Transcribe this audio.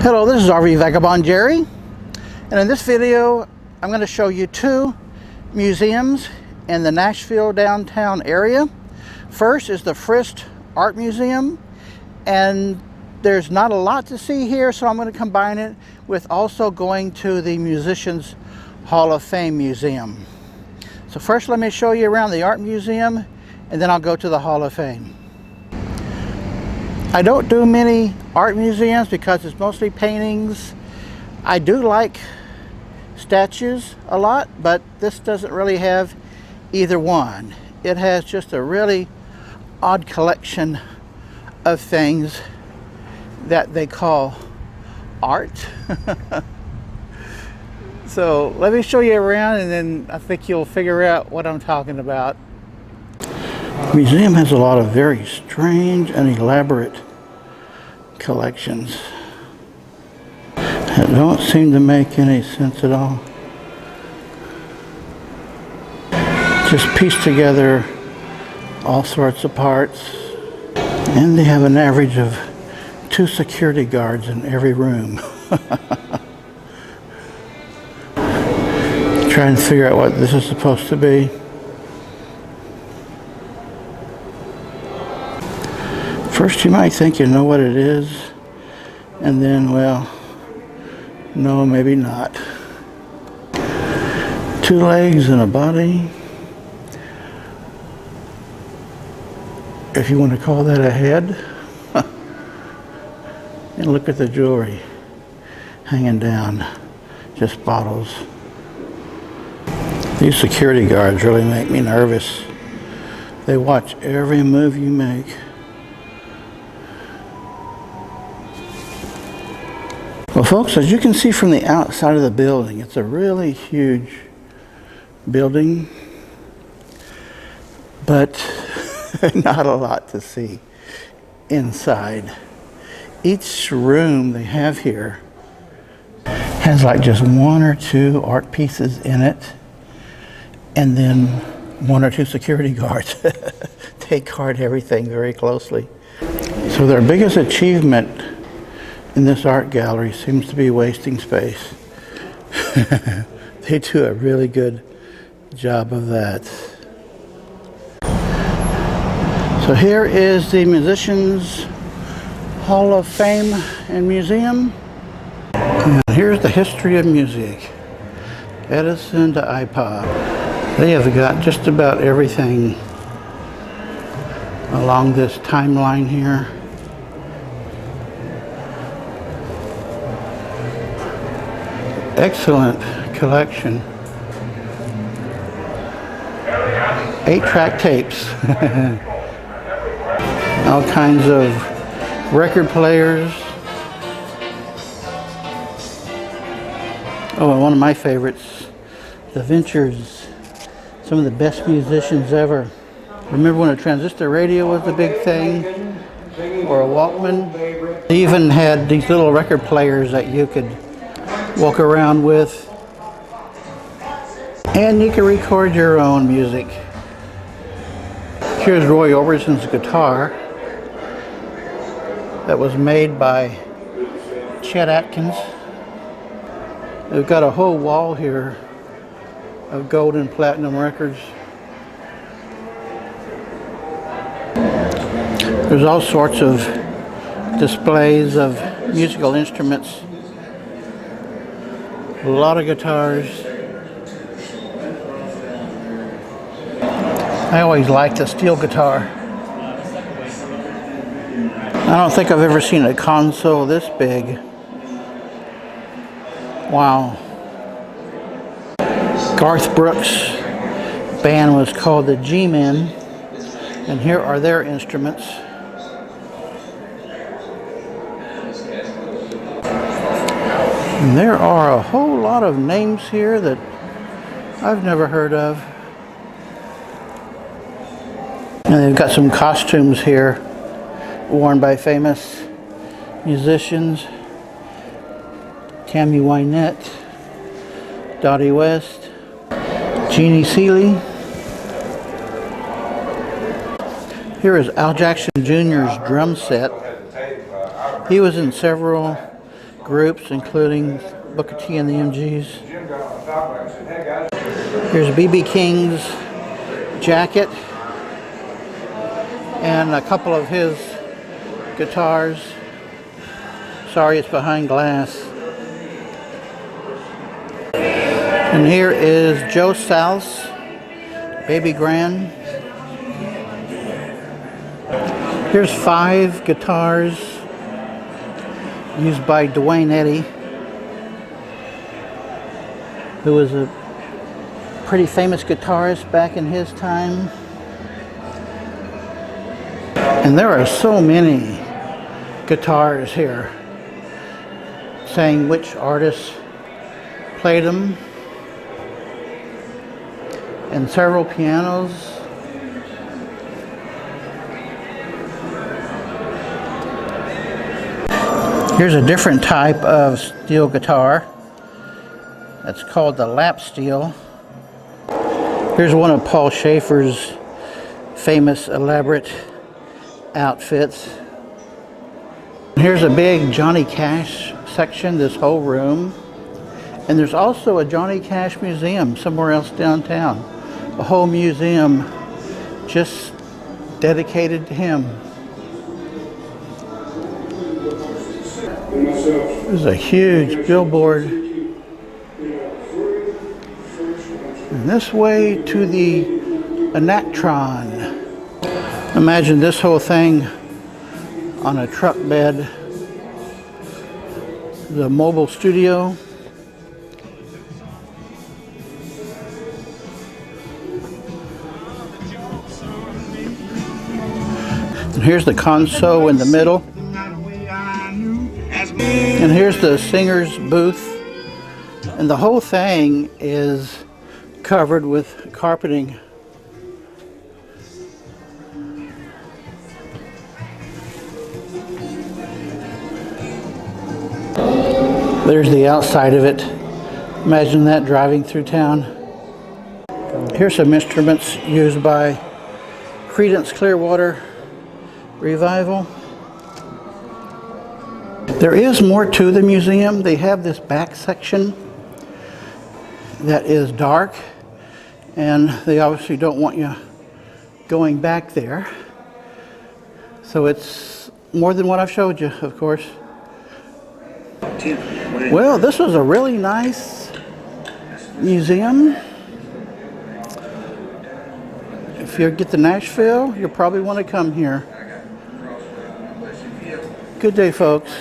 Hello, this is RV Vagabond Jerry, and in this video I'm going to show you two museums in the Nashville downtown area. First is the Frist Art Museum, and there's not a lot to see here, so I'm going to combine it with also going to the Musicians Hall of Fame Museum. So first let me show you around the Art Museum, and then I'll go to the Hall of Fame. I don't do many art museums because it's mostly paintings. I do like statues a lot, but this doesn't really have either one. It has just a really odd collection of things that they call art. So let me show you around, and then I think you'll figure out what I'm talking about. The museum has a lot of very strange and elaborate collections that don't seem to make any sense at all. Just piece together all sorts of parts, and they have an average of 2 security guards in every room. Trying to figure out what this is supposed to be. First you might think you know what it is, and then, well, no, maybe not. 2 legs and a body, if you want to call that a head. And look at the jewelry hanging down, just bottles. These security guards really make me nervous. They watch every move you make. Well, folks, as you can see from the outside of the building, it's a really huge building, but not a lot to see inside. Each room they have here has like just 1 or 2 art pieces in it, and then 1 or 2 security guards. They guard everything very closely. So their biggest achievement in this art gallery seems to be wasting space. They do a really good job of that. So here is the Musicians Hall of Fame and Museum. And here's the history of music. Edison to iPod. They have got just about everything along this timeline here. Excellent collection. 8-track tapes. All kinds of record players. Oh, and one of my favorites, the Ventures. Some of the best musicians ever. Remember when a transistor radio was the big thing? Or a Walkman? They even had these little record players that you could walk around with, and you can record your own music. Here's Roy Orbison's guitar that was made by Chet Atkins. They've got a whole wall here of gold and platinum records. There's all sorts of displays of musical instruments. A lot of guitars. I always liked a steel guitar. I don't think I've ever seen a console this big. Wow. Garth Brooks' band was called the G-Men, and here are their instruments. And there are a whole lot of names here that I've never heard of. And they've got some costumes here worn by famous musicians. Tammy Wynette, Dottie West, Jeannie Seeley. Here is Al Jackson Jr.'s drum set. He was in several groups, including Booker T and the MGs. Here's B.B. King's jacket and a couple of his guitars. Sorry, it's behind glass. And here is Joe South's Baby Grand. Here's 5 guitars used by Dwayne Eddy, who was a pretty famous guitarist back in his time. And there are so many guitars here, saying which artists played them, and several pianos. Here's a different type of steel guitar. It's called the lap steel. Here's one of Paul Schaefer's famous elaborate outfits. Here's a big Johnny Cash section, this whole room. And there's also a Johnny Cash museum somewhere else downtown. A whole museum just dedicated to him. There's a huge billboard. And this way to the Anactron. Imagine this whole thing on a truck bed. The mobile studio. And here's the console in the middle. And here's the singer's booth. And the whole thing is covered with carpeting. There's the outside of it. Imagine that driving through town. Here's some instruments used by Creedence Clearwater Revival. There is more to the museum. They have this back section that is dark, and they obviously don't want you going back there. So it's more than what I've showed you, of course. Well, this was a really nice museum. If you get to Nashville, you'll probably want to come here. Good day, folks.